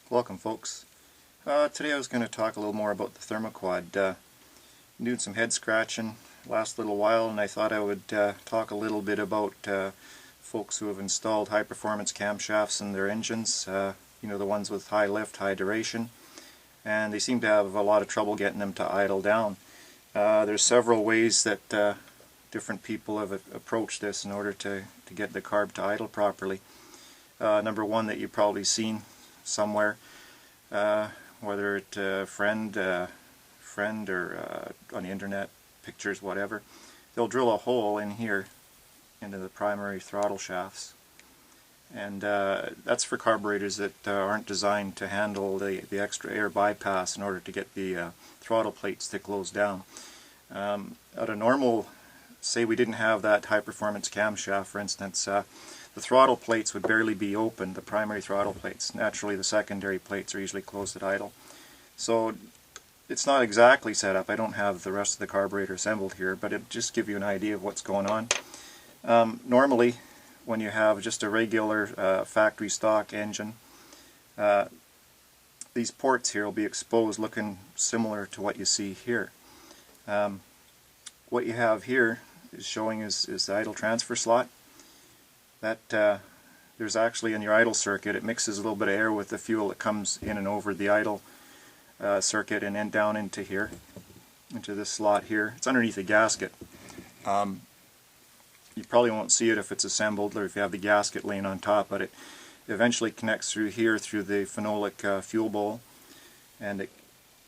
Welcome, folks. Today I was going to talk a little more about the Thermoquad. Doing some head scratching last little while, and I thought I would talk a little bit about folks who have installed high performance camshafts in their engines, you know, the ones with high lift, high duration, and they seem to have a lot of trouble getting them to idle down. There's several ways that different people have approached this in order to get the carb to idle properly. Number one that you've probably seen somewhere, whether it's a friend or on the internet, pictures, whatever. They'll drill a hole in here into the primary throttle shafts, and that's for carburetors that aren't designed to handle the extra air bypass in order to get the throttle plates to close down. At a normal, say we didn't have that high performance camshaft, for instance, the throttle plates would barely be open, the primary throttle plates. Naturally, the secondary plates are usually closed at idle. So it's not exactly set up. I don't have the rest of the carburetor assembled here, but it just give you an idea of what's going on. Normally, when you have just a regular factory stock engine, these ports here will be exposed, looking similar to what you see here. What you have here is showing is the idle transfer slot. That there's actually in your idle circuit, it mixes a little bit of air with the fuel that comes in and over the idle circuit and then down into here, into this slot here. It's underneath a gasket. You probably won't see it if it's assembled or if you have the gasket laying on top, but it eventually connects through here through the phenolic fuel bowl, and it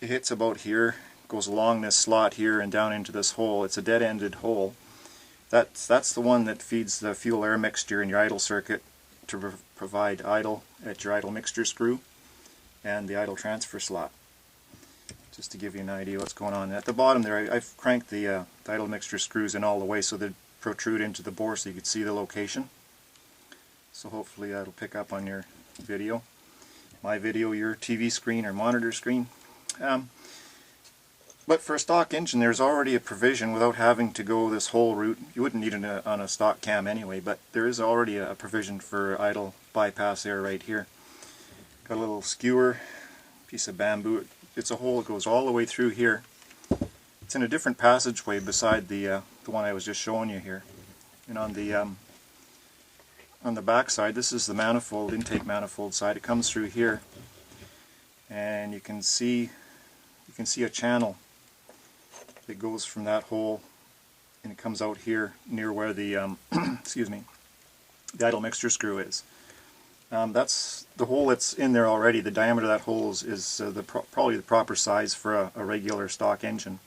hits about here, goes along this slot here and down into this hole. It's a dead-ended hole. That's the one that feeds the fuel-air mixture in your idle circuit to provide idle at your idle mixture screw and the idle transfer slot. Just to give you an idea what's going on. At the bottom there, I've cranked the idle mixture screws in all the way so they protrude into the bore so you can see the location. So hopefully that'll pick up on your video. My video, your TV screen or monitor screen. But for a stock engine, there's already a provision without having to go this whole route. You wouldn't need it on a stock cam anyway, but there is already a provision for idle bypass air right here. Got a little skewer, piece of bamboo. It's a hole that goes all the way through here. It's in a different passageway beside the one I was just showing you here. And on the back side, this is the manifold, intake manifold side. It comes through here, and you can see a channel that goes from that hole, and it comes out here near where the excuse me, the idle mixture screw is. That's the hole that's in there already. The diameter of that hole is probably the proper size for a regular stock engine.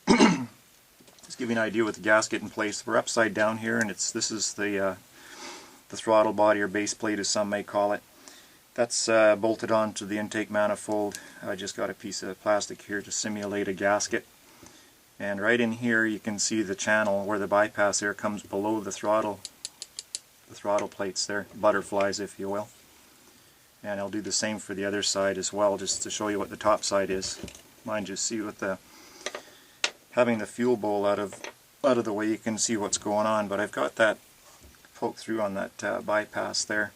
Just give you an idea with the gasket in place. We're upside down here, and this is the throttle body, or base plate as some may call it. That's bolted onto the intake manifold. I just got a piece of plastic here to simulate a gasket. And right in here you can see the channel where the bypass air comes below the throttle plates there, butterflies if you will. And I'll do the same for the other side as well, just to show you what the top side is. Mind you, see with having the fuel bowl out of the way, you can see what's going on, but I've got that poked through on that bypass there.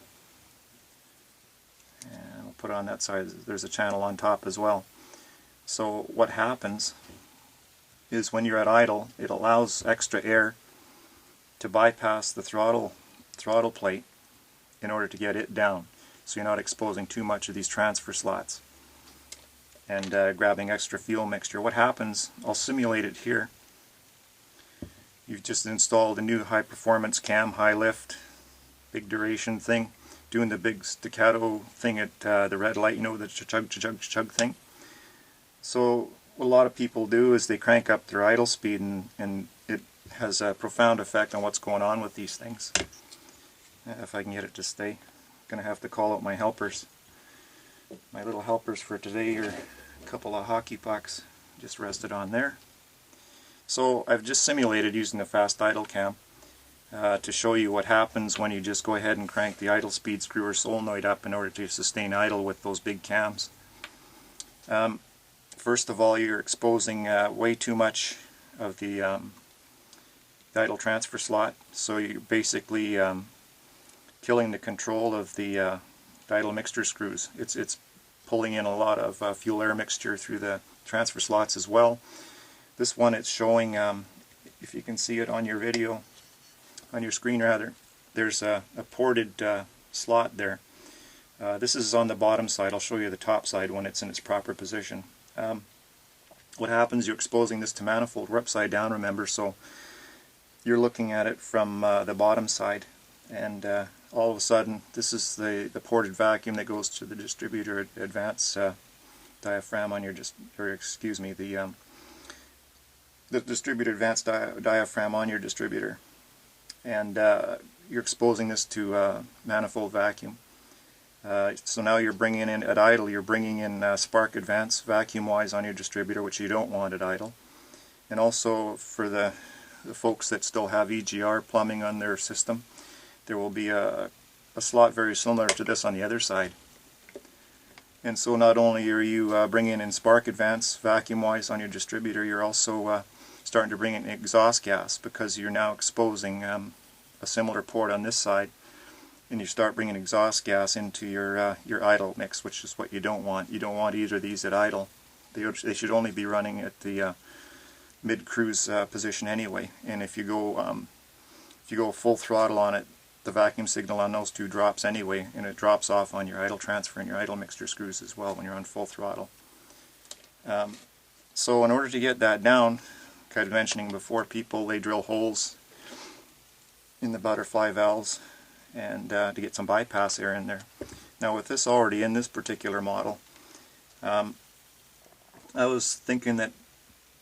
And we'll put it on that side. There's a channel on top as well. So what happens is when you're at idle, it allows extra air to bypass the throttle plate in order to get it down, so you're not exposing too much of these transfer slots and grabbing extra fuel mixture. What happens, I'll simulate it here. You've just installed a new high performance cam, high lift, big duration thing, doing the big staccato thing at the red light, you know, the chug thing. So what a lot of people do is they crank up their idle speed, and it has a profound effect on what's going on with these things. If I can get it to stay. I'm going to have to call out my helpers. My little helpers for today are a couple of hockey pucks just rested on there. So I've just simulated using the fast idle cam to show you what happens when you just go ahead and crank the idle speed screw or solenoid up in order to sustain idle with those big cams. First of all, you're exposing way too much of the idle transfer slot, so you're basically killing the control of the idle mixture screws. It's pulling in a lot of fuel-air mixture through the transfer slots as well. This one, it's showing, if you can see it on your video, on your screen rather, there's a ported slot there. This is on the bottom side. I'll show you the top side when it's in its proper position. What happens, you're exposing this to manifold. We're upside down, remember, so you're looking at it from the bottom side, and all of a sudden this is the ported vacuum that goes to the distributor advance diaphragm on your the distributor advance diaphragm on your distributor, and you're exposing this to manifold vacuum. So now you're bringing in, at idle, you're bringing in spark advance vacuum-wise on your distributor, which you don't want at idle. And also for the folks that still have EGR plumbing on their system, there will be a slot very similar to this on the other side. And so not only are you bringing in spark advance vacuum-wise on your distributor, you're also starting to bring in exhaust gas, because you're now exposing a similar port on this side, and you start bringing exhaust gas into your idle mix, which is what you don't want. You don't want either of these at idle. They should only be running at the mid-cruise position anyway. And if you go full throttle on it, the vacuum signal on those two drops anyway, and it drops off on your idle transfer and your idle mixture screws as well when you're on full throttle. So in order to get that down, like I was mentioning before, they drill holes in the butterfly valves and to get some bypass air in there. Now with this already in this particular model, I was thinking that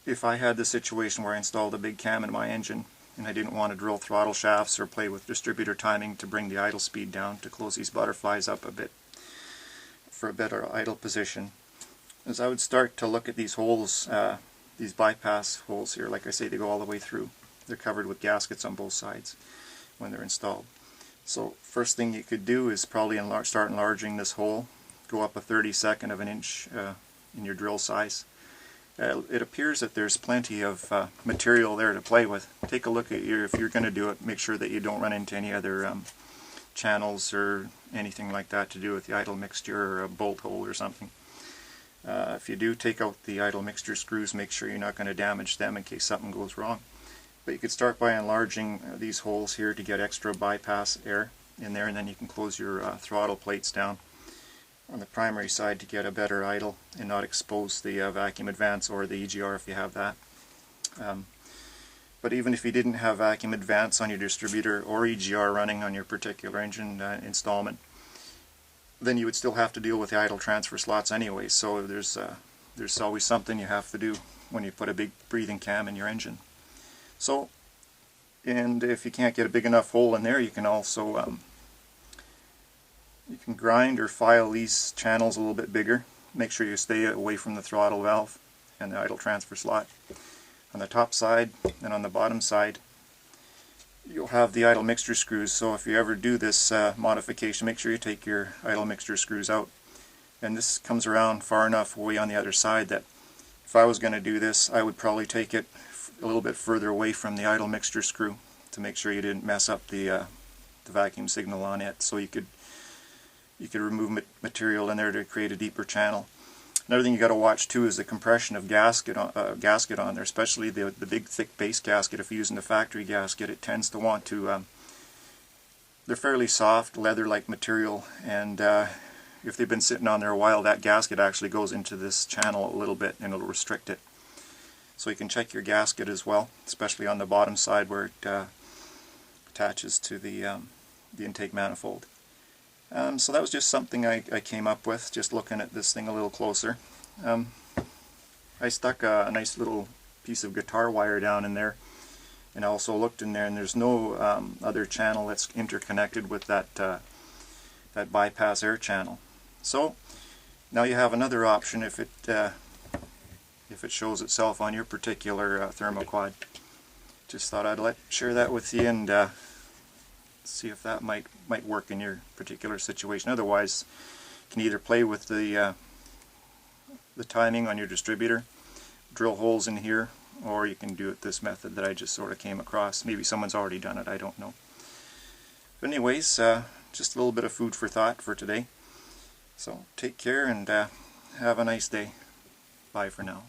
if I had the situation where I installed a big cam in my engine and I didn't want to drill throttle shafts or play with distributor timing to bring the idle speed down to close these butterflies up a bit for a better idle position, as I would start to look at these holes, these bypass holes here. Like I say, they go all the way through. They're covered with gaskets on both sides when they're installed. So first thing you could do is probably start enlarging this hole. Go up a 32nd of an inch in your drill size. It appears that there's plenty of material there to play with. Take a look at if you're going to do it, make sure that you don't run into any other channels or anything like that to do with the idle mixture or a bolt hole or something. If you do take out the idle mixture screws, make sure you're not going to damage them in case something goes wrong. But you could start by enlarging these holes here to get extra bypass air in there, and then you can close your throttle plates down on the primary side to get a better idle and not expose the vacuum advance or the EGR if you have that. But even if you didn't have vacuum advance on your distributor or EGR running on your particular engine installment, then you would still have to deal with the idle transfer slots anyway, so there's always something you have to do when you put a big breathing cam in your engine. So, and if you can't get a big enough hole in there, you can also you can grind or file these channels a little bit bigger. Make sure you stay away from the throttle valve and the idle transfer slot. On the top side and on the bottom side, you'll have the idle mixture screws. So if you ever do this modification, make sure you take your idle mixture screws out. And this comes around far enough away on the other side that if I was going to do this, I would probably take it a little bit further away from the idle mixture screw to make sure you didn't mess up the vacuum signal on it. So you could remove material in there to create a deeper channel. Another thing you got to watch too is the compression of gasket on there, especially the big thick base gasket. If you're using the factory gasket, it tends to want to. They're fairly soft, leather-like material, and if they've been sitting on there a while, that gasket actually goes into this channel a little bit and it'll restrict it. So you can check your gasket as well, especially on the bottom side where it attaches to the intake manifold. So that was just something I came up with, just looking at this thing a little closer. I stuck a nice little piece of guitar wire down in there, and I also looked in there, and there's no other channel that's interconnected with that bypass air channel. So now you have another option if it shows itself on your particular Thermoquad. Just thought I'd share that with you and see if that might work in your particular situation. Otherwise, you can either play with the timing on your distributor, drill holes in here, or you can do it this method that I just sort of came across. Maybe someone's already done it, I don't know. But anyways, just a little bit of food for thought for today. So take care and have a nice day. Bye for now.